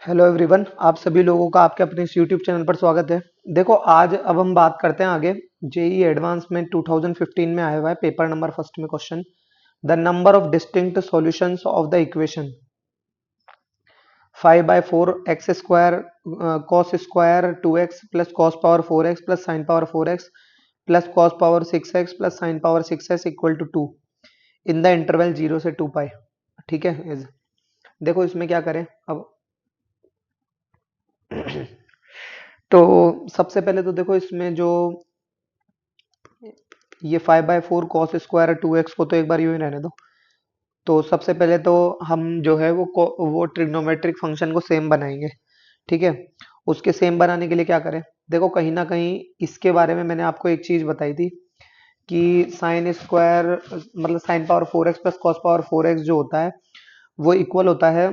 Hello everyone, आप सभी लोगों का आपके अपने इस यूट्यूब चैनल पर स्वागत है। देखो, आज अब हम बात करते हैं आगे। जेई एडवांस में 2015 में आया हुआ है पेपर नंबर फर्स्ट में question, the number of distinct solutions of the equation 5/4 x² cos square 2x plus cos power 4x plus sine power 4x plus cos power 6x plus sine power 6x equal to 2 in the interval 0 से 2 पाई। ठीक है। देखो इसमें क्या करें अब। तो सबसे पहले तो देखो इसमें जो ये 5/4 cos स्क्वायर 2x को तो एक बार यूं ही रहने दो। तो सबसे पहले तो हम जो है वो ट्रिग्नोमेट्रिक फंक्शन को सेम बनाएंगे। ठीक है। उसके सेम बनाने के लिए क्या करें। देखो कहीं ना कहीं इसके बारे में मैंने आपको एक चीज बताई थी कि साइन स्क्वायर मतलब sign power 4x plus cos power 4x जो होता है वो इक्वल होता है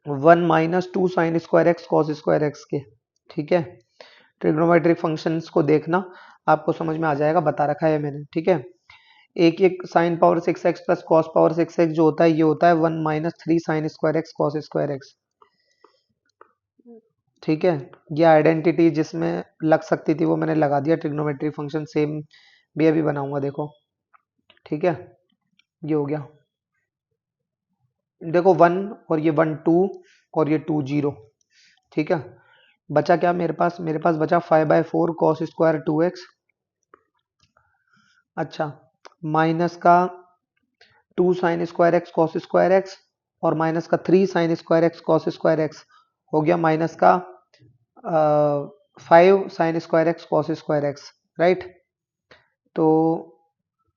1 - 2 sign square x cos square x के। ठीक है। ट्रिग्नोमेट्रिक फंक्शंस को देखना, आपको समझ में आ जाएगा, बता रखा है मैंने। ठीक है। एक एक sign power 6x plus cos power 6x जो होता है ये होता है 1 - 3 sign square x cos square x. ठीक है। ये आइडेंटिटी जिसमें लग सकती थी वो मैंने लगा दिया। ट्रिग्नोमेट्रिक फंक्शन सेम भी अभी बनाऊंगा, देखो। ठीक है। ये हो गया। देखो 1 और ये 1 2 और ये 2 0। ठीक है। बचा क्या मेरे पास बचा 5/4 cos स्क्वायर 2x। अच्छा, माइनस का 2 sign square x cos square x और माइनस का 3 sign square x cos square x हो गया माइनस का 5 sign square x cos square x. Right. तो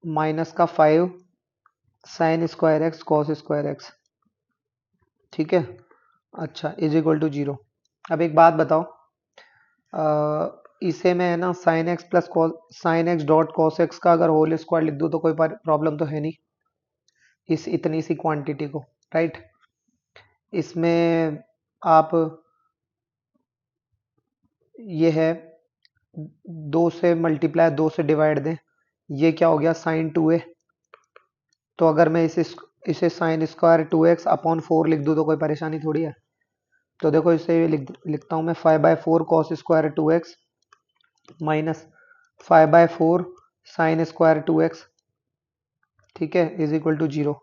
माइनस का 5 sign square x cos square x. ठीक है। अच्छा, इज इक्वल टू 0। अब एक बात बताओ, इसे मैं है ना sine x plus sign x dot cos x का अगर होल स्क्वायर लिख दूं तो कोई प्रॉब्लम तो है नहीं इस इतनी सी क्वांटिटी को। राइट। इसमें आप ये है 2 से मल्टीप्लाई 2 से डिवाइड दें, ये क्या हो गया साइन 2a। तो अगर मैं इसे साइन स्क्वायर 2x अपॉन 4 लिख दूं तो कोई परेशानी थोड़ी है। तो देखो इसे लिखता हूं मैं 5/4 cos square 2x minus 5/4 sine square 2x। ठीक है। Is equal to 0।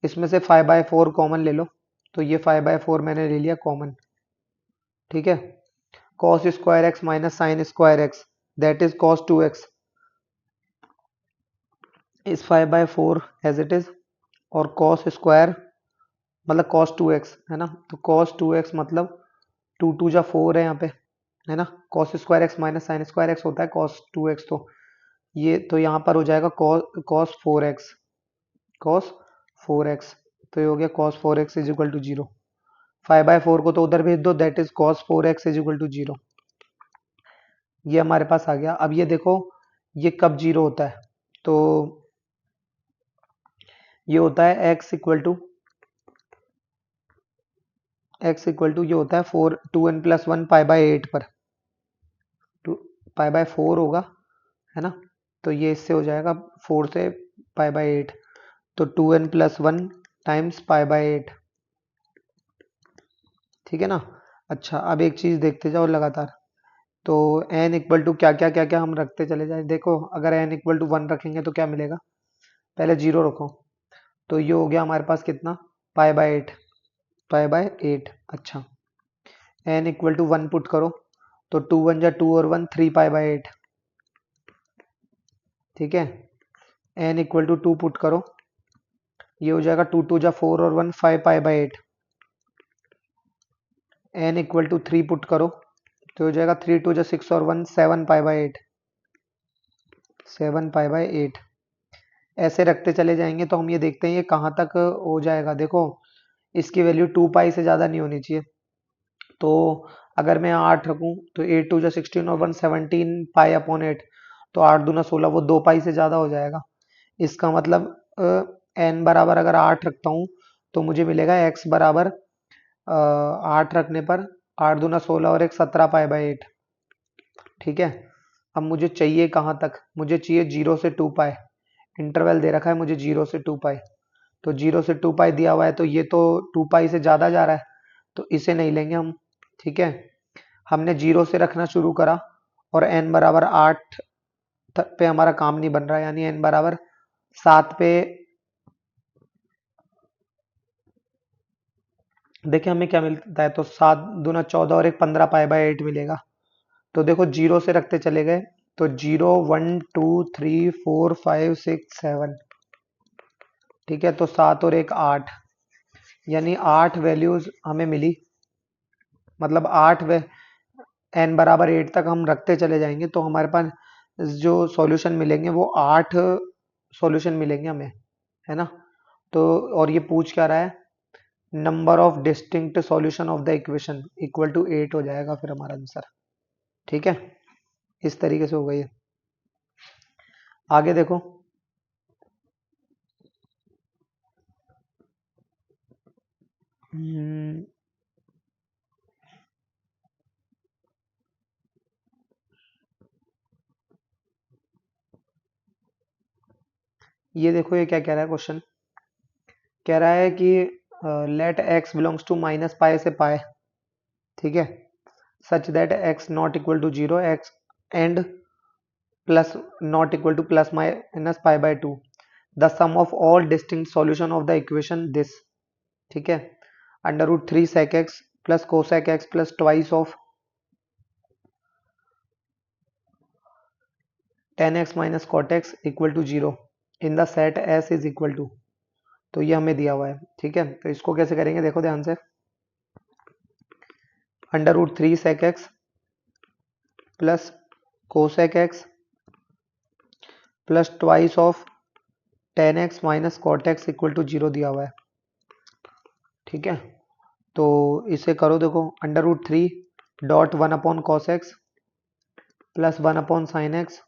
इसमें से 5/4 कॉमन ले लो, तो ये 5/4 मैंने ले लिया कॉमन। ठीक है। cos square x minus sine square x that is cos 2x is 5/4 as it is. और cos स्क्वायर मतलब cos 2x है ना, तो cos 2x मतलब 2 2 जा 4 है यहाँ पे, है ना। cos square x minus sine square x होता है cos 2x। तो ये तो यहाँ पर हो जाएगा cos 4x cos 4x। तो ये हो गया cos 4x is equal to 0। 5/4 को तो उधर भेज दो, that is cos 4x is equal to 0। ये हमारे पास आ गया। अब ये देखो ये कब 0 होता है, तो ये होता है x इक्वल टू ये होता है 4 2n + 1 π/8 पर। 2 π/4 होगा, है ना। तो ये इससे हो जाएगा 4 से π/8, तो 2n + 1 टाइम्स π/8। ठीक है ना। अच्छा, अब एक चीज देखते जाओ लगातार। तो n इक्वल टू क्या क्या हम रखते चले जाए। देखो अगर n इक्वल टू 1 रखेंगे तो क्या मिलेगा, पहले 0 रखो। तो ये हो गया हमारे पास कितना, π/8। अच्छा, n इक्वल टू 1 पुट करो, तो 2 1 जा 2 और 1 3 π/8। ठीक है। n इक्वल टू 2 पुट करो, ये हो जाएगा 2 2 जा 4 और 1 5 π/8। n इक्वल टू 3 पुट करो, तो हो जाएगा 3 2 जा 6 और 1 7 π/8। 7 π/8 ऐसे रखते चले जाएंगे तो हम ये देखते हैं ये कहाँ तक हो जाएगा। देखो इसकी वैल्यू 2 पाई से ज़्यादा नहीं होनी चाहिए। तो अगर मैं 8 रखूँ तो 8 2 जा 16 और 1 17 π/8। तो 8 दूना 16, वो 2 पाई से ज़्यादा हो जाएगा। इसका मतलब n बराबर अगर 8 रखता हूँ तो मुझे मिलेगा x बराबर 8 रखने पर 8 दूना 16 और 1 17 π/8। ठीक है। अब मुझे चाहिए कहाँ तक, मुझे चाहिए 0 से 2 पाई। इंटरवल दे रखा है मुझे 0 से 2 पाई, तो 0 से 2 पाई दिया हुआ है, तो ये तो 2 पाई से ज़्यादा जा रहा है। तो इसे नहीं लेंगे हम। ठीक है, हमने 0 से रखना शुरू करा और n बराबर 8 पे हमारा काम नहीं बन रहा, यानी n बराबर 7 पे देखिए हमें क्या मिलता है, तो 7 दूना 14 और एक 15 पाई/8 मिलेगा। तो देखो 0 से रखते चले गए, तो 0 1 2 3 4 5 6 7। ठीक है, तो 7 और एक 8, यानी 8 वैल्यूज हमें मिली। मतलब 8 वे n बराबर 8 तक हम रखते चले जाएंगे तो हमारे पास जो सॉल्यूशन मिलेंगे वो 8 सॉल्यूशन मिलेंगे हमें, है ना। तो और ये पूछ क्या रहा है, number of distinct solution of the equation equal to 8 हो जाएगा फिर हमारा आंसर। ठीक है, इस तरीके से हो गई है। आगे देखो, हम्म, ये देखो ये क्या कह रहा है क्वेश्चन, कह रहा है कि let x belongs to minus pi से पाई, ठीक है, such that x not equal to 0 x and plus not equal to plus minus पाई/2, the sum of all distinct solution of the equation this. ठीक है, √3 sec x plus cosec x plus twice of tan x minus cot x equal to 0 in the set s is equal to. तो ये हमें दिया हुआ है। ठीक है, तो इसको कैसे करेंगे देखो ध्यान से, √3 sec x plus cosec x plus twice of tan x minus cot x equal to 0 दिया हुआ है। ठीक है, तो इसे करो, देखो √3 .1 cos x plus 1 sin x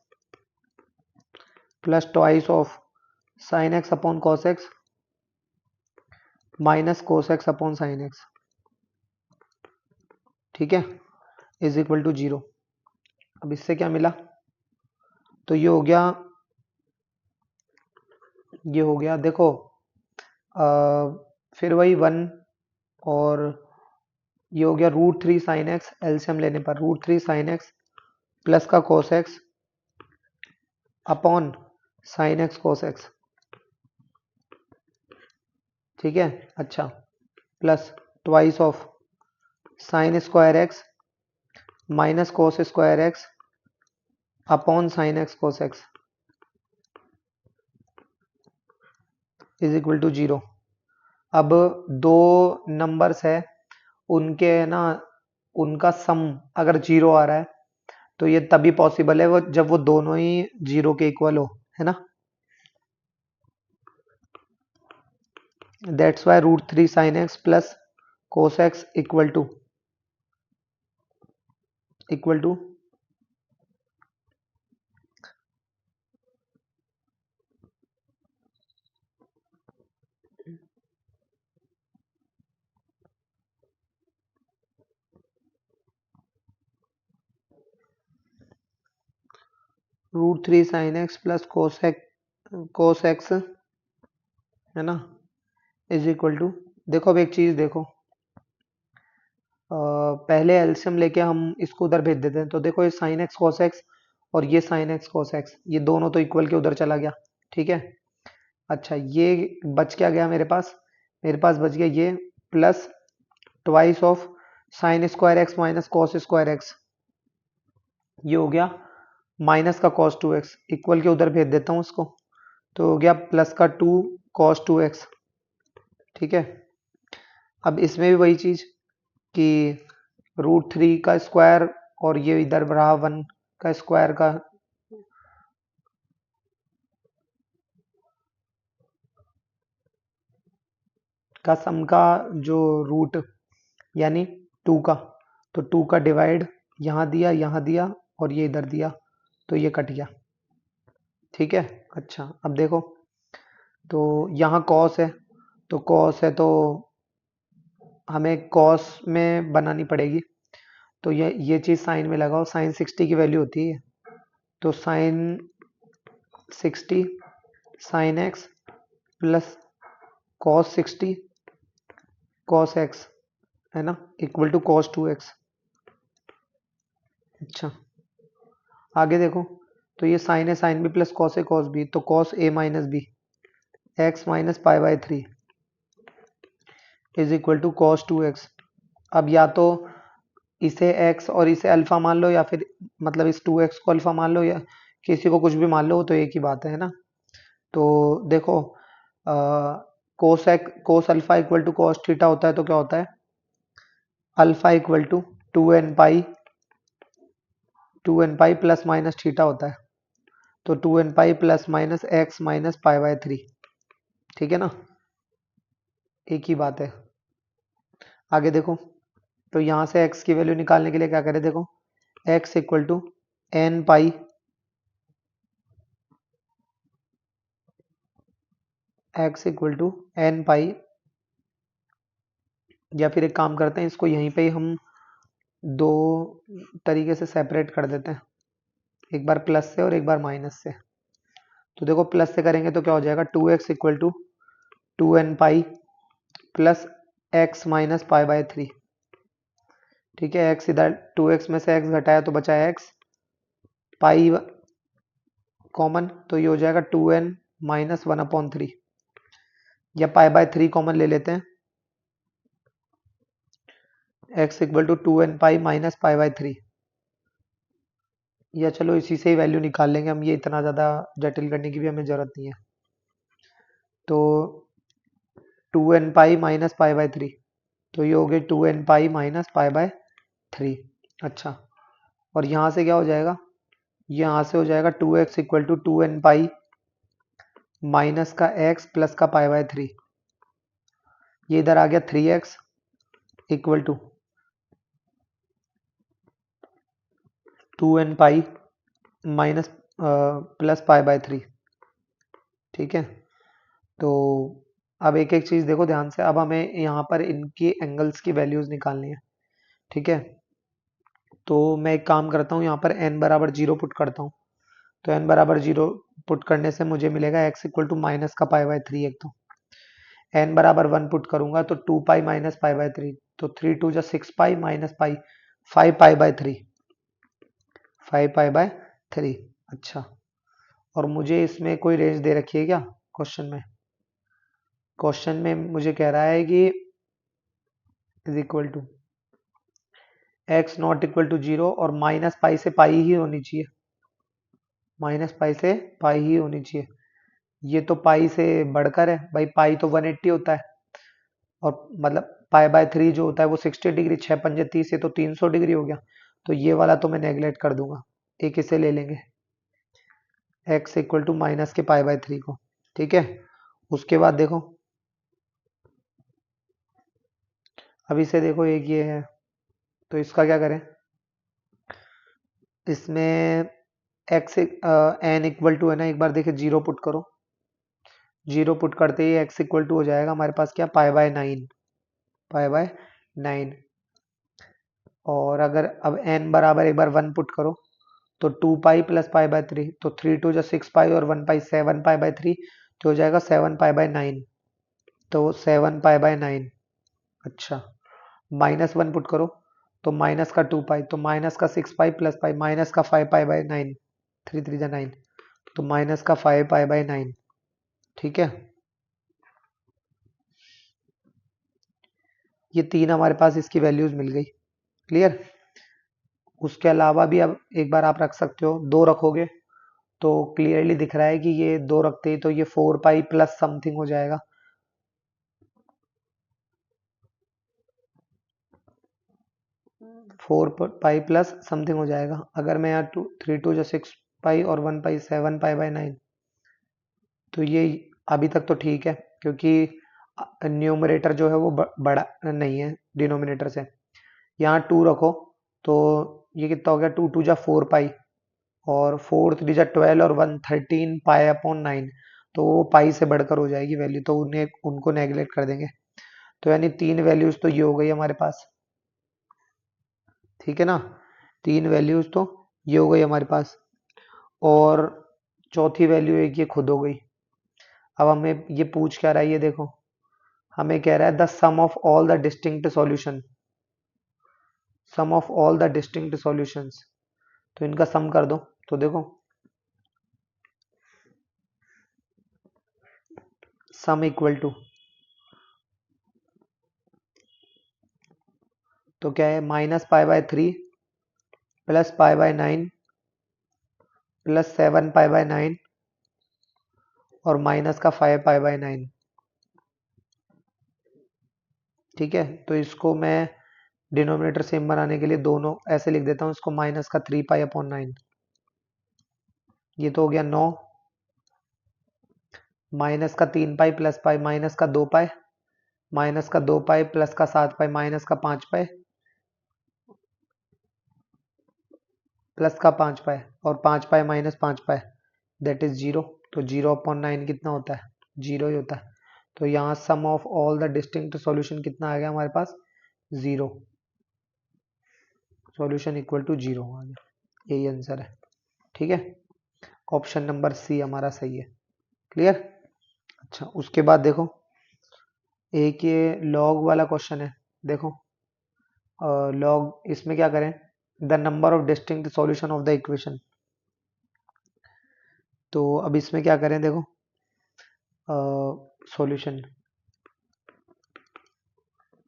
plus twice of sin x cos x minus cos x sin x, ठीक है, इज इक्वल टू 0। अब इससे क्या मिला, तो ये हो गया, ये हो गया देखो, फिर वही 1 और ये हो गया √3 sin x, एलसीएम लेने पर √3 sin x प्लस का cos x upon sin x cos x। ठीक है, अच्छा, plus twice of sin square x minus cos square x upon sin x cos x is equal to 0। अब दो numbers है, उनके ना, उनका सम अगर 0 आ रहा है तो ये तभी पॉसिबल है वो जब वो दोनों ही 0 के इक्वल हो, है ना। That's why √3 sin x plus cos x equal to √3 sin x plus cos x, है ना, इज इक्वल टू, देखो अब एक चीज देखो, पहले एलसीएम लेके हम इसको उधर भेज देते हैं, तो देखो ये sin x cos x और ये sin x cos x, ये दोनों तो इक्वल के उधर चला गया। ठीक है, अच्छा ये बच क्या गया मेरे पास, मेरे पास बच गया ये plus twice of sin square x minus cos square x, ये हो गया माइनस का cos 2x, इक्वल के उधर भेज देता हूँ इसको, तो हो गया प्लस का 2 cos 2x। ठीक है, अब इसमें भी वही चीज कि √3 का स्क्वायर और ये इधर रहा 1 का स्क्वायर का सम का जो रूट, यानी 2 का, तो 2 का डिवाइड यहाँ दिया, यहाँ दिया और ये इधर दिया, तो ये कट गया। ठीक है, अच्छा अब देखो, तो यहाँ कॉस है, तो कॉस है तो हमें कॉस में बनानी पड़ेगी, तो ये चीज़ साइन में लगाओ, साइन 60 की वैल्यू होती है, तो sine 60 sine x plus cos 60 cos x है ना, इक्वल टू cos 2x। अच्छा, आगे देखो, तो ये साइन है, sine B plus cos A cos B, तो cos A minus B x minus pi by 3 is equal to cos 2x। अब या तो इसे x और इसे अल्फा मान लो, या फिर मतलब इस 2x को अल्फा मान लो, या किसी को कुछ भी मान लो, तो एक ही बात है ना। तो देखो, cos alpha equal to cos theta होता है, तो क्या होता है, alpha equal to 2n pi plus minus theta होता है, तो 2n pi plus minus x minus pi by 3। ठीक है ना, एक ही बात है। आगे देखो, तो यहाँ से x की वैल्यू निकालने के लिए क्या करें, देखो x equal to n pi x equal to n pi, या फिर एक काम करते हैं, इसको यहीं पे ही हम दो तरीके से सेपरेट कर देते हैं, एक बार प्लस से और एक बार माइनस से। तो देखो, प्लस से करेंगे तो क्या हो जाएगा, 2x equal to 2n pi plus x minus pi by 3। ठीक है, x इधर 2x में से x घटाया तो बचा है x, पाई कॉमन, तो ये हो जाएगा 2n माइनस 1/3, या पाई बाय 3 कॉमन ले लेते हैं, x equal to 2n pi minus pi by 3, या चलो इसी से ही वैल्यू निकाल लेंगे हम, ये इतना ज़्यादा जटिल करने की भी हमें ज़रूरत नहीं है। तो 2n pi minus pi by 3, तो ये हो गई 2n pi minus pi by 3। अच्छा, और यहाँ से क्या हो जाएगा, यहाँ से हो जाएगा 2x equal to 2n pi minus का x प्लस का पाई बाय 3, ये इधर आ गया 3x equal to 2n pi minus plus pi by 3। ठीक है, तो अब एक एक चीज़ देखो ध्यान से, अब हमें यहाँ पर इनकी एंगल्स की वैल्यूज़ निकालनी है। ठीक है, तो मैं एक काम करता हूँ, यहाँ पर n बराबर 0 पुट करता हूँ, तो n बराबर 0 पुट करने से मुझे मिलेगा x इक्वल टू माइनस का पाई बाय 3, एक तो n बराबर 1 पुट करूंगा तो 2 पाई माइनस पाई बाय 3, तो 3 2 जा 6 पाई minus pi 5 pi by 3, 5 pi by 3। अच्छा, और मुझे इसमें कोई रेंज दे रखी है क्या क्वेश्चन में? क्वेश्चन में मुझे कह रहा है कि is equal to x not equal to 0 और माइनस पाई से पाई ही होनी चाहिए, माइनस पाई से पाई ही होनी चाहिए। ये तो पाई से बढ़कर है भाई, पाई तो 180 होता है, और मतलब पाई बाय 3 जो होता है वो 60 डिग्री, 6 पंजे 30, ये तो 300 डिग्री हो गया, तो ये वाला तो मैं नेगलेक्ट कर दूंगा, एक इसे ले लेंगे x इक्वल टू माइनस के पाई बाय 3 को। ठीक है, उसके बाद देखो, अब इसे देखो, एक ये है, तो इसका क्या करें, इसमें x n इक्वल टू है ना, एक बार देखिए 0 पुट करो, 0 पुट करते ही x इक्वल टू हो जाएगा हमारे पास क्या, पाई बाय 9, पाई बाय 9। और अगर अब n बराबर एक बार 1 पुट करो, तो 2 पाई प्लस पाई बाय 3, तो 3 2 जा 6 पाई और 1 पाई 7 पाई बाय 3, तो हो जाएगा 7 पाई बाय 9, तो 7 पाई बाय 9। अच्छा, माइनस 1 पुट करो, तो माइनस का 2 पाई, तो माइनस का 6 पाई प्लस पाई माइनस का 5 पाई बाय 9, 3 3 जा 9, तो माइनस का 5 पाई बाय 9। ठीक है, ये तीन हमारे पास इसकी वैल्यूज मिल गई, क्लियर। उसके अलावा भी अब एक बार आप रख सकते हो, दो रखोगे तो क्लियरली दिख रहा है कि ये दो रखते ही तो ये 4 पाई प्लस समथिंग हो जाएगा, 4 पाई प्लस समथिंग हो जाएगा। अगर मैं यहाँ 3 2 जा 6 पाई और 1 पाई 7 पाई बाय 9, तो ये अभी तक तो ठीक है, क्योंकि न्यूमरेटर जो है वो बड़ा नहीं है डिनोमिनेटर से। यहाँ 2 रखो, तो ये कितना हो गया, 2 2 जा 4 पाई, और 4 3 जा 12 और 1 13 पाई अपॉन 9, तो वो पाई से बढ़कर हो जाएगी वैल्यू, तो उन्हें उनको नेगलेक्ट कर देंगे। तो यानी तीन वैल्यूज तो ये हो गई हमारे पास, ठीक है ना, तीन वैल्यूज तो ये हो गई हमारे पास, और चौथी वैल्यू एक ये खुद हो गई। अब हमें ये पूछ क्या रहा है, ये देखो, हमें कह रहा है the sum of all the distinct solution, sum of all the distinct solutions, तो इनका सम कर दो। तो देखो सम इक्वल टू, तो क्या है, -π/3 प्लस π/9 प्लस 7π/9 और माइनस का 5π/9। ठीक है, तो इसको मैं डिनोमिनेटर सेम बनाने के लिए दोनों ऐसे लिख देता हूँ, इसको माइनस का 3π/9, ये तो हो गया 9, माइनस का 3π प्लस पाई माइनस का 2π, माइनस का 2π प्लस का 7π माइनस का 5π प्लस का 5π और 5π माइनस 5π दैट इज 0। तो 0/9 कितना होता है, 0 ही होता है। तो यहाँ sum of all the distinct solution कितना आ गया हमारे पास, 0। सॉल्यूशन इक्वल टू 0 आ गया, यही आंसर है। ठीक है, ऑप्शन नंबर सी हमारा सही है। क्लियर। अच्छा, उसके बाद देखो एक ये लॉग वाला क्वेश्चन है। देखो लॉग, इसमें क्या करें, the number of distinct solution of the equation. तो अब इसमें क्या करें, देखो सॉल्यूशन,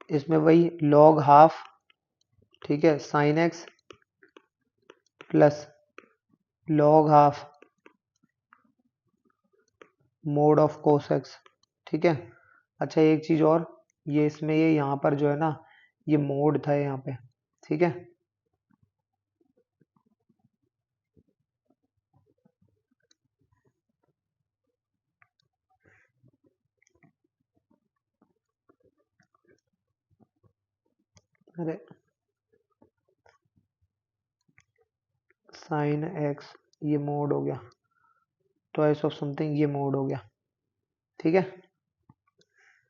इसमें वही लॉग हाफ, ठीक है, sign x plus log half mode of cos x. ठीक है। अच्छा, एक चीज और, ये इसमें ये यहाँ पर जो है ना, ये मोड था यहाँ पे। ठीक है, अरे साइन एक्स ये मोड हो गया, ट्वाइस ऑफ समथिंग ये मोड हो गया। ठीक है।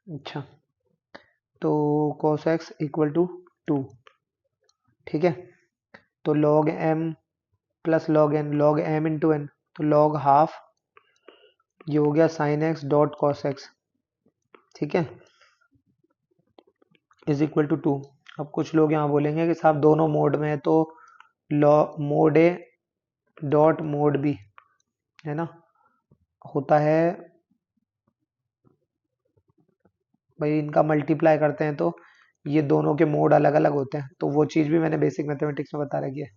अच्छा, तो cos x इक्वल टू 2। ठीक है, तो log m plus log n, log m into n, तो log हाफ ये हो गया sign x dot cos x. ठीक है, इज इक्वल टू 2। अब कुछ लोग यहाँ बोलेंगे कि साहब दोनों मोड में है, तो log mod A dot mod B है ना, होता है भाई, इनका मल्टीप्लाई करते हैं तो ये दोनों के मोड अलग अलग होते हैं। तो वो चीज़ भी मैंने बेसिक मैथमेटिक्स में बता रखी है,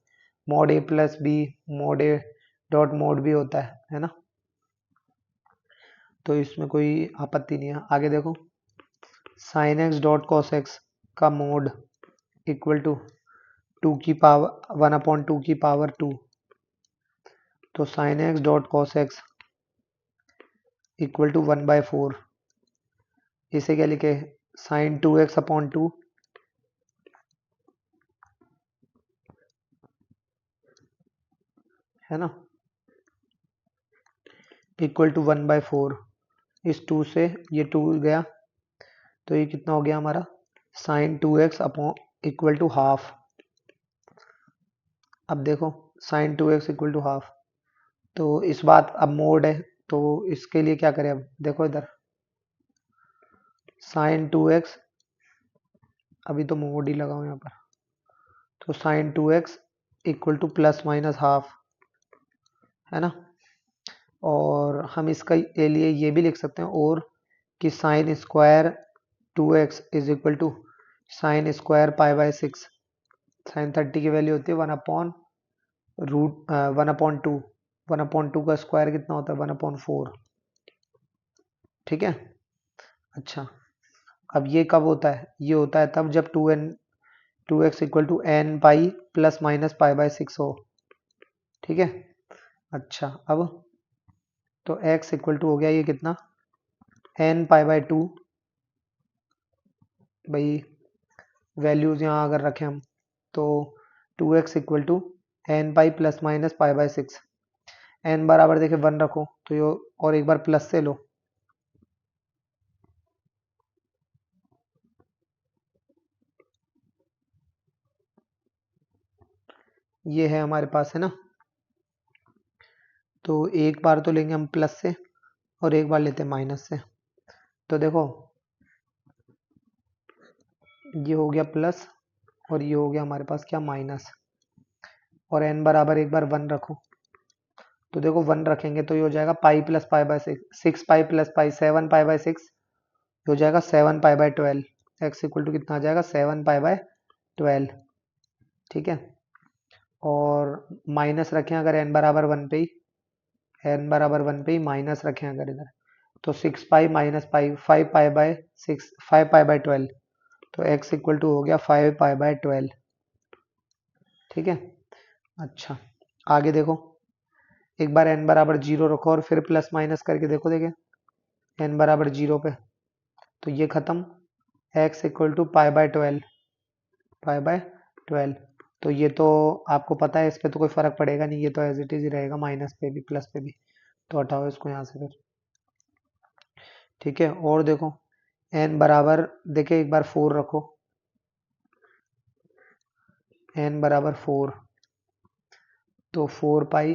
mod A plus B mod A dot mod B होता है ना। तो इसमें कोई आपत्ति नहीं है। आगे देखो, sine x dot cos x का मोड इक्वल टू 2 की पावर 1/2 की पावर 2। तो sine x dot cos x equal to 1/4। इसे क्या लिखे, साइन 2x/2 है ना, इक्वल टू 1/4। इस 2 से ये 2 गया, तो ये कितना हो गया हमारा, sine 2x upon equal to half. अब देखो sign 2x equal to half, तो इस बात अब मोड है, तो इसके लिए क्या करें, अब देखो इधर साइन 2x, अभी तो मोड ही लगाओ यहाँ पर, तो sine 2x equal to plus minus half है ना। और हम इसका के लिए ये भी लिख सकते हैं और कि sine square 2x is equal to sine square π/6। Sine 30 की वैल्यू होती है 1/√1/2। 1/2 का स्क्वायर कितना होता है, 1/4। ठीक है। अच्छा, अब ये कब होता है, ये होता है तब जब 2x equal to n pi plus minus π/6 हो। ठीक है। अच्छा, अब तो x इक्वल टू हो गया ये कितना, n π/2। भाई वैल्यूज यहाँ अगर रखें हम, तो 2x equal to n pi plus minus π/6। n बराबर देखे 1 रखो, तो ये और एक बार प्लस से लो, ये है हमारे पास है ना। तो एक बार तो लेंगे हम प्लस से और एक बार लेते हैं माइनस से। तो देखो ये हो गया प्लस और ये हो गया हमारे पास क्या माइनस, और n बराबर एक बार 1 रखो, तो देखो 1 रखेंगे तो ये हो जाएगा pi plus pi by 6, 6 pi plus pi 7 pi by 6, हो जाएगा 7 pi by 12, x equal to कितना आ जाएगा 7 पाई बाय 12। ठीक है, और माइनस रखें अगर n बराबर 1 पे ही, n बराबर 1 पे ही माइनस रखें अगर इधर, तो 6 पाई minus pi 5 pi by 6, 5 pi by 12, तो x इक्वल टू हो गया 5 पाई बाय 12। ठीक है, अच्छा आगे देखो, एक बार n बराबर 0 रखो और फिर प्लस माइनस करके देखो, देखे n बराबर 0 पे, तो ये खत्म, x equal to pi by 12, pi by 12, तो ये तो आपको पता है, इस पे तो कोई फर्क पड़ेगा नहीं, ये तो एज इट इज ही रहेगा, माइनस पे भी प्लस पे भी, तो हटाओ इसको यहाँ से फिर। ठीक है, और देखो n बराबर, देखे एक बार 4 रखो, n बराबर 4, तो 4 पाई,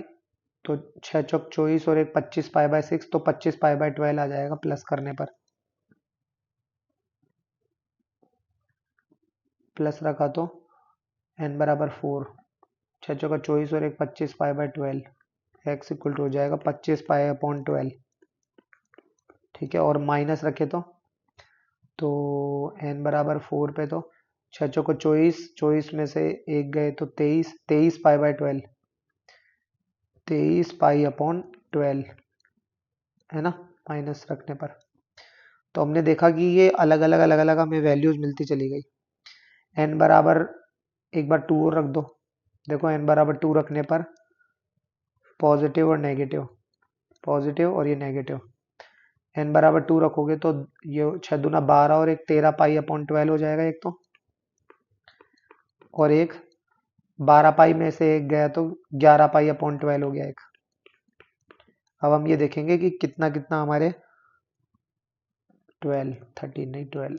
तो 6 चौक 24 और एक 25 पाई बाय 6, तो 25 पाई बाय 12 आ जाएगा प्लस करने पर, प्लस रखा तो n बराबर 4, 6 चौका 24 और एक 25 pi by 12, x equal to हो जाएगा 25 पाई अपॉन 12। ठीक है, और माइनस रखे तो n बराबर 4 पे, तो 6 चौका 24, 24 में से एक गए तो 23, 23 पाई बाय 12, 23 पाई अपॉन 12, है ना, माइनस रखने पर। तो हमने देखा कि ये अलग अलग हमें वैल्यूज मिलती चली गई। n बराबर एक बार 2 और रख दो, देखो n बराबर 2 रखने पर पॉजिटिव और नेगेटिव, पॉजिटिव और ये नेगेटिव, n बराबर 2 रखोगे तो ये 6 दूना 12 और एक 13 पाई अपॉन 12 हो जाएगा एक तो, और एक 12 पाई में से एक गया तो 11 पाई अपॉन 12 हो गया एक। अब हम ये देखेंगे कि कितना कितना हमारे 12, 13 नहीं 12।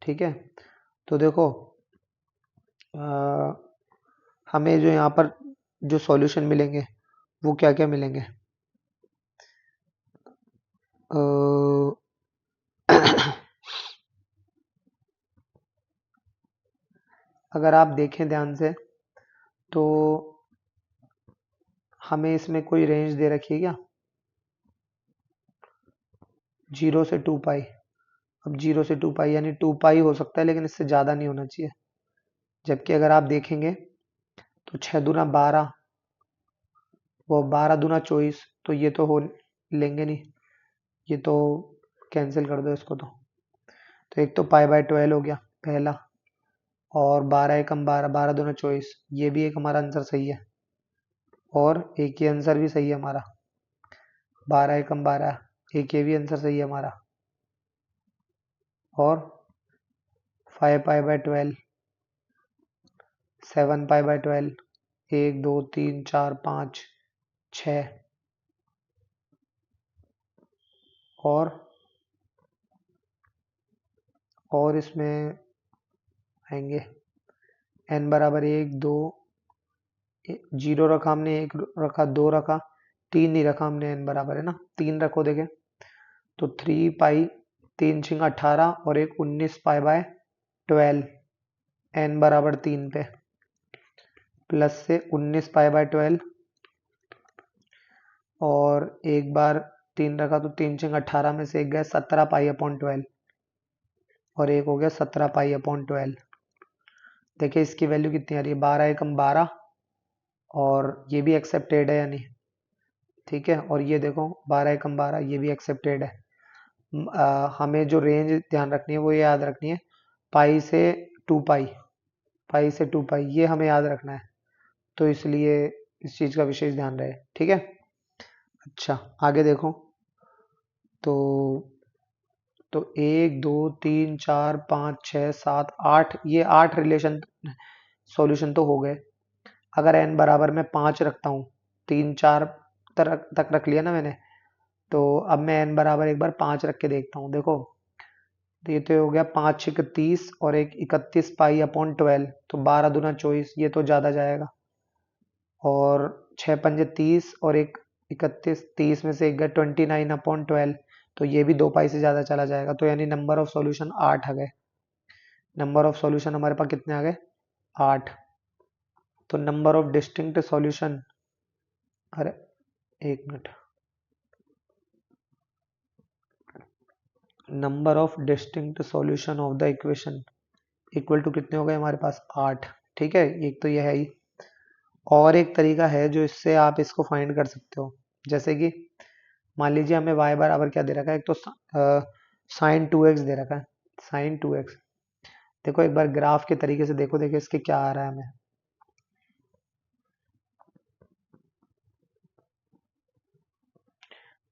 ठीक है, तो देखो हमें जो यहाँ पर जो सॉल्यूशन मिलेंगे वो क्या क्या मिलेंगे, अगर आप देखें ध्यान से तो हमें इसमें कोई रेंज दे रखी है क्या, 0 से 2 पाई, अब 0 से 2 पाई यानी 2 पाई हो सकता है, लेकिन इससे ज़्यादा नहीं होना चाहिए। जबकि अगर आप देखेंगे तो 6 दूना 12, वो 12 दूना 24, तो ये तो हो लेंगे नहीं, ये तो कैंसिल कर दो इसको, तो एक तो पाई बाय 12 हो गया पहला, और 12 एकम 12, 12 दूना 24, ये भी एक हमारा आंसर सही है, और एक ये आंसर भी सही है हमारा, 12 एकम 12, एक ये भी आंसर सही है हमारा, और 5 पाई बाय 12, 7 पाई बाय 12, 1 2 3 4 5 6, और इसमें आएंगे n बराबर 1 2, 0 रखा हमने, 1 रखा, 2 रखा, 3 नहीं रखा हमने, n बराबर है ना 3 रखो, देखे तो 3 पाई, 3 छिंग 18 और एक 19 पाई बाय 12, n बराबर 3 पे, प्लस से 19 पाई बाय 12, और एक बार 3 रखा तो 3 छिंग 18 में से एक गया 17 पाई अपॉन 12, और एक हो गया 17 पाई अपॉन 12। देखिए इसकी वैल्यू कितनी आ रही है, 12 एकम 12, और ये भी एक्सेप्टेड है यानी, ठीक है, और ये देखो 12 एकम 12, ये भी एक्सेप्टेड है। हमें जो रेंज ध्यान रखनी है वो ये याद रखनी है, पाई से 2 पाई, पाई से 2 पाई, ये हमें याद रखना है, तो इसलिए इस चीज़ का विशेष ध्यान रहे। ठीक है, अच्छा आगे देखो, तो 1 2 3 4 5 6 7 8, ये 8 रिलेशन सॉल्यूशन तो हो गए। अगर n बराबर मैं 5 रखता हूँ, 3 4 तक रख लिया ना मैंने, तो अब मैं n बराबर एक बार 5 रख के देखता हूँ, देखो तो ये तो हो गया 5 6 30 और एक 31 पाई अपॉन 12, तो 12 दूना 24, ये तो ज़्यादा जाएगा, और 6 पंजे 30 और एक 31, 30 में से एक गया 29 अपॉन 12, तो ये भी 2 पाई से ज़्यादा चला जाएगा, तो यानी नंबर ऑफ सॉल्यूशन 8 आ गए। नंबर ऑफ सॉल्यूशन हमारे पास कितने आ गए, 8। तो नंबर ऑफ डिस्टिंक्ट सॉल्यूशन, अरे एक minute, number of distinct solution of the equation equal to कितने हो गए हमारे पास, 8। ठीक है, एक तो यह है ही। और एक तरीका है जो इससे आप इसको फाइंड कर सकते हो, जैसे कि मान लीजिए हमें y बराबर क्या दे रखा है, एक तो साइन 2x दे रखा है, साइन 2x। देखो एक बार ग्राफ के तरीके से देखो, देखो इसके क्या आ रहा है हमें।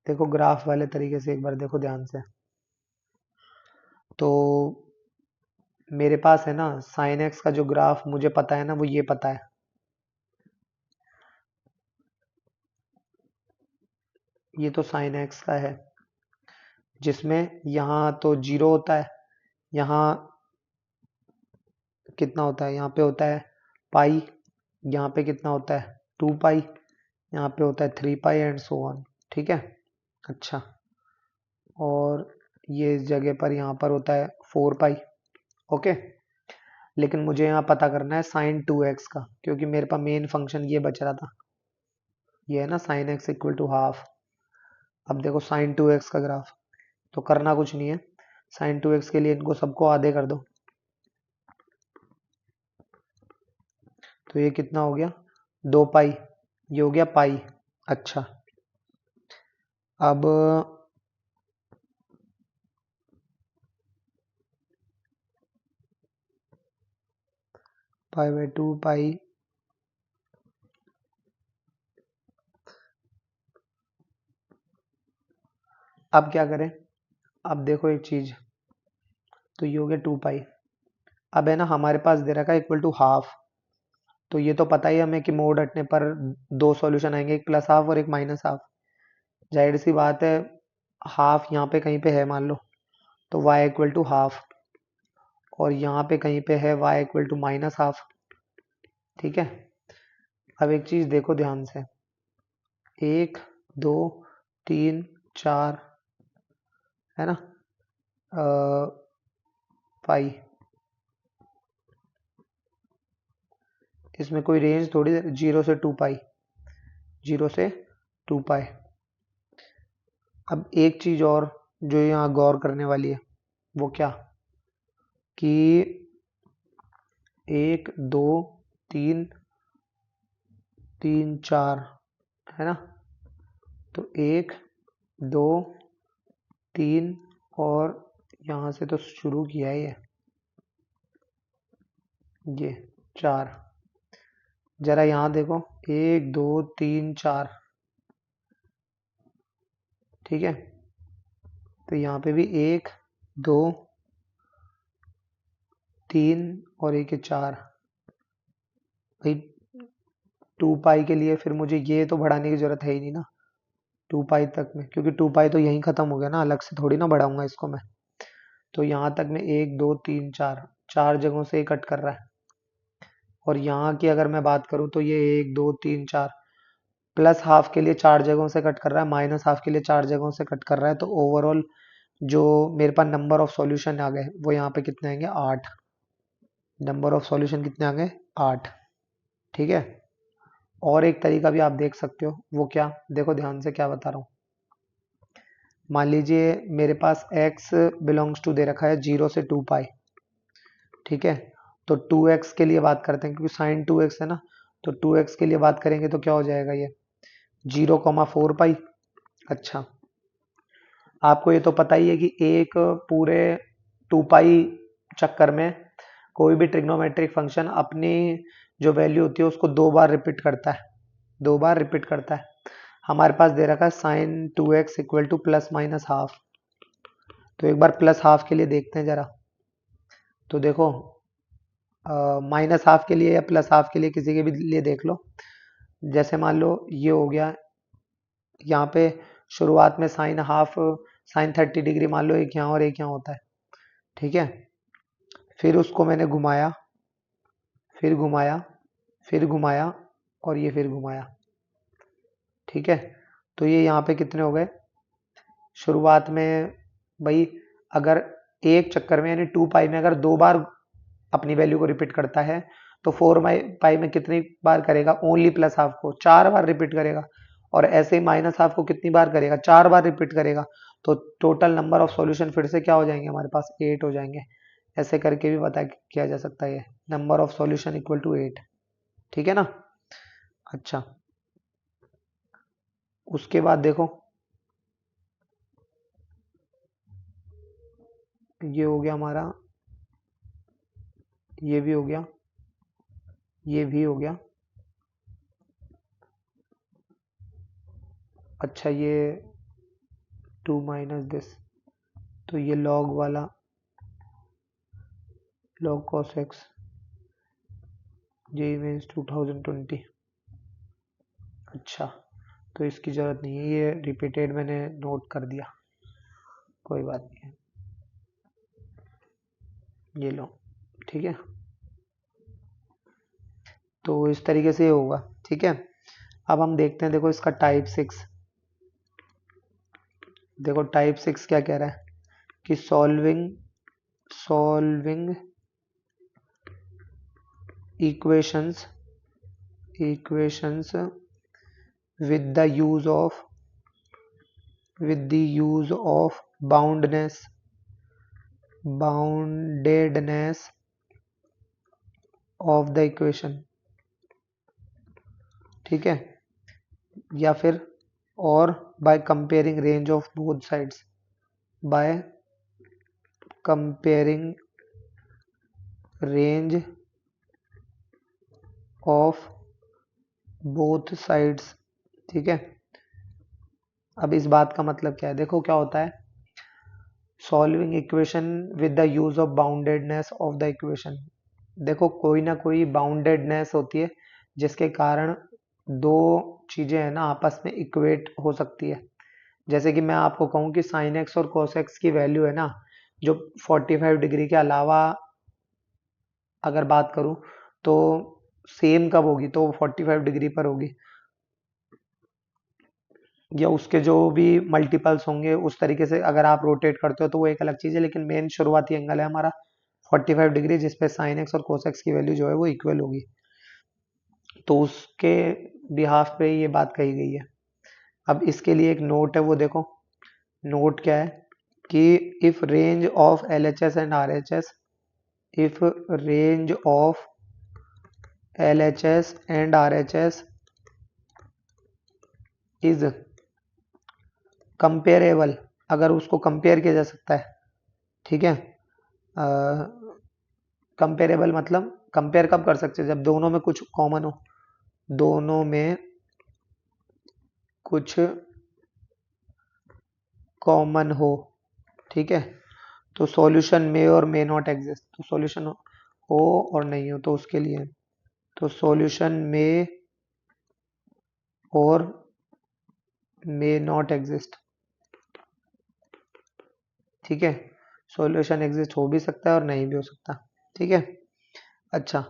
देखो ग्राफ वाले तरीके से एक बार देखो ध्यान से। तो मेरे पास है ना साइन एक्स का जो ग्राफ मुझे पता है ना, वो ये पता है, ये तो साइन एक्स का है, जिसमें यहाँ तो 0 होता है, यहाँ कितना होता है, यहाँ पे होता है पाई, यहाँ पे कितना होता है 2 पाई, यहाँ पे होता है 3 पाई एंड सो ऑन। ठीक है, अच्छा, और ये इस जगह पर यहाँ पर होता है 4 पाई। ओके, लेकिन मुझे यहाँ पता करना है साइन 2x का, क्योंकि मेरे पास मेन फंक्शन ये बच रहा था, ये है ना sine x equal to half. अब देखो साइन 2x का ग्राफ, तो करना कुछ नहीं है, साइन 2x के लिए इनको सबको आधे कर दो, तो ये कितना हो गया 2 पाई, ये हो गया पाई। अच्छा, अब पाई बाई 2 पाई, अब क्या करें, अब देखो एक चीज, तो ये हो गया 2 पाई। अब है ना हमारे पास दे रखा है इक्वल टू हाफ, तो ये तो पता ही हमें कि मोड हटने पर दो सॉल्यूशन आएंगे, एक प्लस हाफ और एक माइनस हाफ। जाहिर सी बात है, हाफ यहाँ पे कहीं पे है मान लो, तो y इक्वल टू हाफ, और यहाँ पे कहीं पे है y equal to minus half. ठीक है, अब एक चीज देखो ध्यान से, 1 2 3 4 है ना, पाई, इसमें कोई रेंज थोड़ी, 0 से 2 पाई, 0 से 2 पाई। अब एक चीज और जो यहाँ गौर करने वाली है, वो क्या, कि 1 2 3 3 4 है ना, तो 1 2 3 और यहाँ से तो शुरू किया है ये 4। जरा यहाँ देखो 1 2 3 4, ठीक है, तो यहाँ पे भी 1 2 3 और एक 4। भाई 2 पाई के लिए फिर मुझे ये तो बढ़ाने की जरूरत है ही नहीं ना 2 पाई तक में, क्योंकि 2 पाई तो यहीं खत्म हो गया ना, अलग से थोड़ी ना बढ़ाऊंगा इसको मैं। तो यहाँ तक में 1 2 3 4, 4 जगहों से कट कर रहा है। और यहाँ की अगर मैं बात करूँ तो ये 1 2 3 4 प्लस हाफ के लिए 4 जगहों से कट कर रहा है, माइनस हाफ के लिए 4 जगहों से कट कर रहा है, तो ओवरऑल जो मेरे पास नंबर ऑफ सॉल्यूशन आ गए वो यहाँ पे कितने आएंगे 8। नंबर ऑफ सॉल्यूशन कितने आ गए 8। ठीक है, और एक तरीका भी आप देख सकते हो, वो क्या, देखो ध्यान से क्या बता रहा हूँ। मान लीजिए मेरे पास x बिलोंग्स टू दे रखा है 0 से 2 पाई। ठीक है, तो 2x के लिए बात करते हैं, क्योंकि साइन 2x है ना, तो 2x के लिए बात करेंगे तो क्या हो जाएगा ये 0,4 पाई। अच्छा, आपको ये तो पता ही है कि एक पूरे 2 पाई चक्कर में कोई भी ट्रिग्नोमेट्रिक फंक्शन अपनी जो वैल्यू होती है उसको 2 बार रिपीट करता है, 2 बार रिपीट करता है। हमारे पास दे रखा है sine 2x equal to plus minus half, तो एक बार प्लस हाफ के लिए देखते हैं जरा। तो देखो माइनस हाफ के लिए या प्लस हाफ के लिए किसी के भी लिए देख लो, जैसे मान लो ये हो गया, यहाँ पे शुरुआत में साइन हाफ, साइन 30 डिग्री मान लो एक यहाँ और एक यहाँ होता है। ठीक है, फिर उसको मैंने घुमाया, फिर घुमाया, फिर घुमाया, और ये फिर घुमाया। ठीक है, तो ये यहाँ पे कितने हो गए, शुरुआत में भाई अगर एक चक्कर में यानी 2 पाई में अगर 2 बार अपनी वैल्यू को रिपीट करता है तो 4 पाई में कितनी बार करेगा, ओनली प्लस हाफ को 4 बार रिपीट करेगा, और ऐसे ही माइनस हाफ को कितनी बार करेगा, 4 बार रिपीट करेगा। तो टोटल नंबर ऑफ सॉल्यूशन फिर से क्या हो जाएंगे, हमारे पास 8 हो जाएंगे। ऐसे करके भी पता किया जा सकता है, number of solution equal to 8। ठीक है ना। अच्छा, उसके बाद देखो ये हो गया हमारा, ये भी हो गया, ये भी हो गया। अच्छा, ये 2 माइनस दिस, तो ये लॉग वाला, लॉग कॉस एक्स जे मीन्स 2020। अच्छा, तो इसकी जरूरत नहीं है, ये रिपीटेड मैंने नोट कर दिया, कोई बात नहीं है, ये लो। ठीक है, तो इस तरीके से ये होगा। ठीक है, अब हम देखते हैं, देखो इसका टाइप 6, देखो टाइप 6 क्या कह रहा है कि solving equations with the use of boundedness of the equation। ठीक है, या फिर और by comparing range of both sides, by comparing range of both sides। ठीक है, अब इस बात का मतलब क्या है, देखो क्या होता है, solving equation with the use of boundedness of the equation. देखो कोई ना कोई बाउंडेडनेस होती है जिसके कारण दो चीजें है ना आपस में इक्वेट हो सकती है। जैसे कि मैं आपको कहूं कि साइन एक्स और कोस एक्स की वैल्यू है ना, जो 45 डिग्री के अलावा अगर बात करूं तो सेम कब होगी, तो 45 डिग्री पर होगी, या उसके जो भी मल्टीपल्स होंगे उस तरीके से अगर आप रोटेट करते हो तो वो एक अलग चीज़ है, लेकिन मेन शुरुआती एंगल है हमारा 45 डिग्री जिसपे साइन एक्स और कोस एक्स की वैल्यू जो है वो इक्वल होगी। तो उसके बिहाफ पे ये बात कही गई है। अब इसके लिए एक नोट है, वो देखो नोट क्या है कि if range of L H S and R H S, if range of L H S and R H S is comparable, अगर उसको कंपेयर किया जा सकता है। ठीक है, कंपेरेबल मतलब कंपेयर कब कर सकते हैं, जब दोनों में कुछ कॉमन हो, दोनों में कुछ कॉमन हो। ठीक है, तो सॉल्यूशन में और मे नॉट एग्जिस्ट, तो सॉल्यूशन हो और नहीं हो तो उसके लिए, तो सॉल्यूशन में और मे नॉट एग्जिस्ट। ठीक है, सॉल्यूशन एग्जिस्ट हो भी सकता है और नहीं भी हो सकता। ठीक है, अच्छा,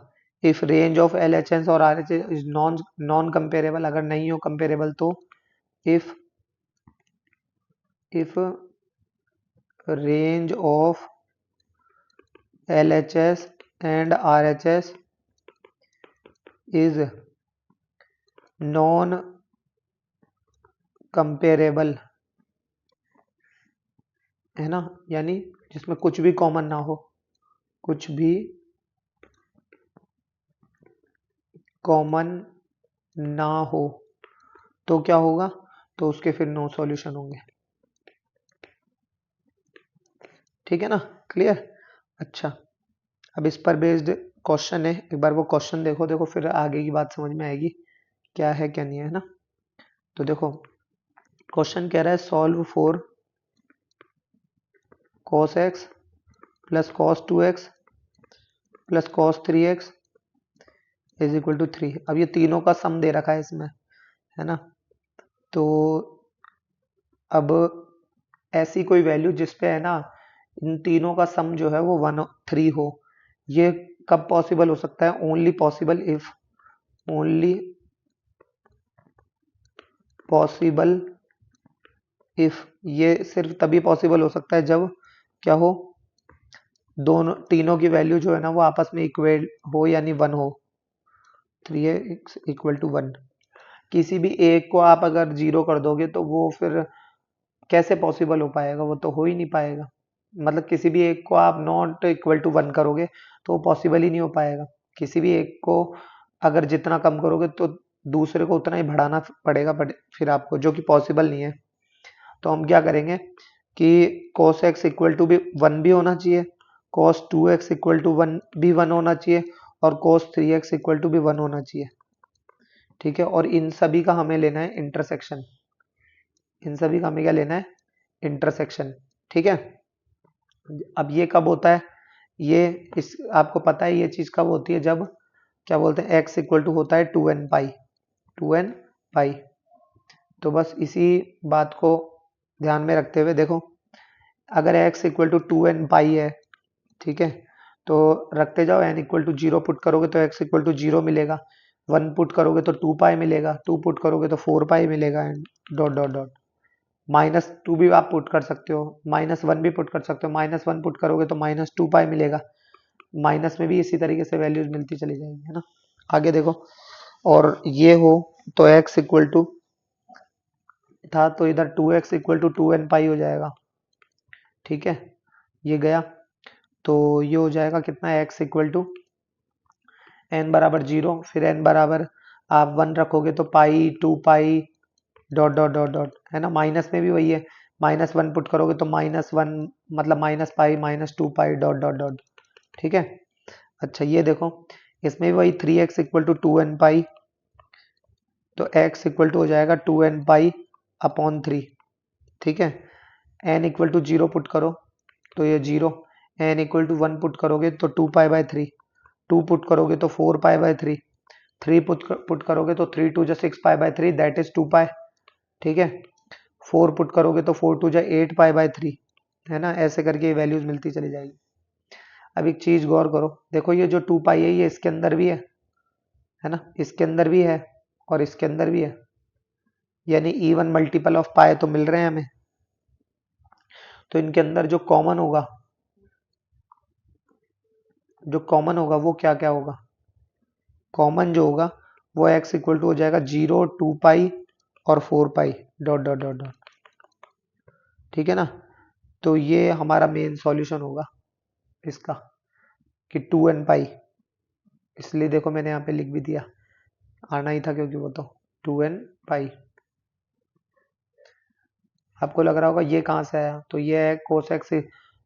if range of L H S और R H S is non non comparable, अगर नहीं हो कंपेरेबल तो if range of L H S and R H S is non comparable, है ना, यानी जिसमें कुछ भी कॉमन ना हो, कुछ भी कॉमन ना हो, तो क्या होगा, तो उसके फिर नो सॉल्यूशन होंगे। ठीक है ना, क्लियर। अच्छा, अब इस पर बेस्ड क्वेश्चन है, एक बार वो क्वेश्चन देखो, देखो फिर आगे की बात समझ में आएगी क्या है क्या नहीं है ना। तो देखो क्वेश्चन कह रहा है solve for cos x plus cos 2x plus cos 3x is equal to 3। अब ये तीनों का सम दे रखा है इसमें, है ना, तो अब ऐसी कोई वैल्यू जिसपे है ना इन तीनों का सम जो है वो 1 3 हो, ये कब पॉसिबल हो सकता है, ओनली पॉसिबल इफ, ये सिर्फ तभी पॉसिबल हो सकता है जब क्या हो, दोनों तीनों की वैल्यू जो है ना वो आपस में इक्वल हो यानी 1 हो, 3x इक्वल टू 1। किसी भी एक को आप अगर 0 कर दोगे तो वो फिर कैसे पॉसिबल हो पाएगा, वो तो हो ही नहीं पाएगा। मतलब किसी भी एक को आप नॉट इक्वल टू 1 करोगे तो वो पॉसिबल ही नहीं हो पाएगा। किसी भी एक को अगर जितना कम करोगे तो दूसरे को उतना ही बढ़ाना पड़ेगा फिर आपको, जो कि पॉसिबल नहीं है। तो हम क्या करेंगे कि cos x इक्वल टू भी 1 भी होना चाहिए, cos 2x इक्वल टू 1 भी 1 होना चाहिए और cos 3x इक्वल टू भी 1 होना चाहिए। ठीक है, और इन सभी का हमें लेना है इंटरसेक्शन। इन सभी का हमें क्या लेना है, इंटरसेक्शन। ठीक है, अब ये कब होता है, ये इस आपको पता है ये चीज कब होती है, जब क्या बोलते हैं x इक्वल टू होता है 2n पाई, 2n पाई। तो बस इसी बात को ध्यान में रखते हुए देखो, अगर x इक्वल टू 2n पाई है, ठीक है, तो रखते जाओ, n इक्वल टू 0 पुट करोगे तो x इक्वल टू 0 मिलेगा, 1 पुट करोगे तो 2 पाई मिलेगा, 2 पुट करोगे तो 4 पाई मिलेगा, एंड डॉट डॉट डॉट। -2 भी आप पुट कर सकते हो, -1 भी पुट कर सकते हो, -1 पुट करोगे तो -2 पाई मिलेगा, माइनस में भी इसी तरीके से वैल्यूज मिलती चली जाएंगी, है ना। आगे देखो, और ये हो तो x इक्वल टू था तो इधर 2x इक्वल टू 2n पाई हो जाएगा। ठीक है, ये गया तो ये हो जाएगा कितना, x इक्वल टू n बराबर 0, फिर n बराबर आप 1 रखोगे तो पाई 2 Pie dot dot dot dot, है ना। माइनस में भी वही है, -1 पुट करोगे तो -1 मतलब minus pi -2 Pie dot dot dot. ठीक है, अच्छा ये देखो, इसमें भी वही 3x इक्वल टू 2n पाई, तो x इक्वल टू हो जाएगा 2n पाई अपॉन 3। ठीक है, n इक्वल टू 0 पुट करो तो ये 0, n इक्वल टू 1 पुट करोगे तो 2 पाई बाय 3, 2 पुट करोगे तो 4 पाई बाय 3, 3 पुट करोगे तो 3 2 जा 6 पाई बाय 3 दैट इज 2 पाई। ठीक है, 4 पुट करोगे तो 4 2 जा 8 पाई बाय 3, है ना। ऐसे करके वैल्यूज मिलती चली जाएगी। अब एक चीज गौर करो, देखो ये जो 2 पाई है ये इसके अंदर भी है ना, इसके अंदर भी है और इसके अंदर भी है, यानी इवन मल्टीपल ऑफ पाई तो मिल रहे हैं हमें। तो इनके अंदर जो कॉमन होगा, वो क्या क्या होगा, कॉमन जो होगा वो x इक्वल टू हो जाएगा 0 2 पाई और 4 Pie dot dot dot dot. ठीक है ना, तो ये हमारा मेन सॉल्यूशन होगा इसका कि 2n पाई, इसलिए देखो मैंने यहाँ पे लिख भी दिया, आना ही था क्योंकि वो तो 2n पाई। आपको लग रहा होगा ये कहाँ से आया, तो ये है cos x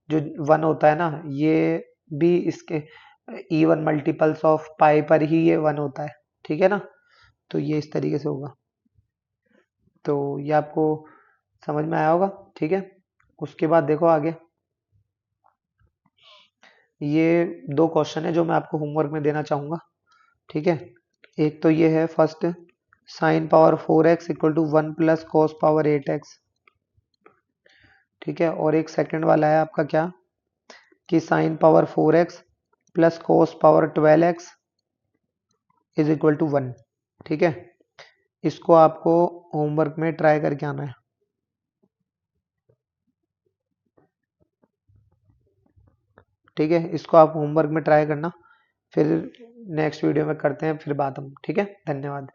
जो 1 होता है ना, ये भी इसके इवन मल्टीपल्स ऑफ पाई पर ही ये 1 होता है। ठीक है ना, तो ये इस तरीके से होगा। तो ये आपको समझ में आया होगा। ठीक है, उसके बाद देखो आगे, ये 2 क्वेश्चन है जो मैं आपको होमवर्क में देना चाहूँगा। ठीक है, एक तो ये है first, sin power 4x equal to 1 plus cos power 8x। ठीक है, और एक सेकंड वाला है आपका क्या, कि sin power 4x plus cos power 12x is equal to 1। ठीक है, इसको आपको होमवर्क में ट्राई करके आना है। ठीक है, इसको आप होमवर्क में ट्राई करना, फिर नेक्स्ट वीडियो में करते हैं फिर बात हम। ठीक है, धन्यवाद।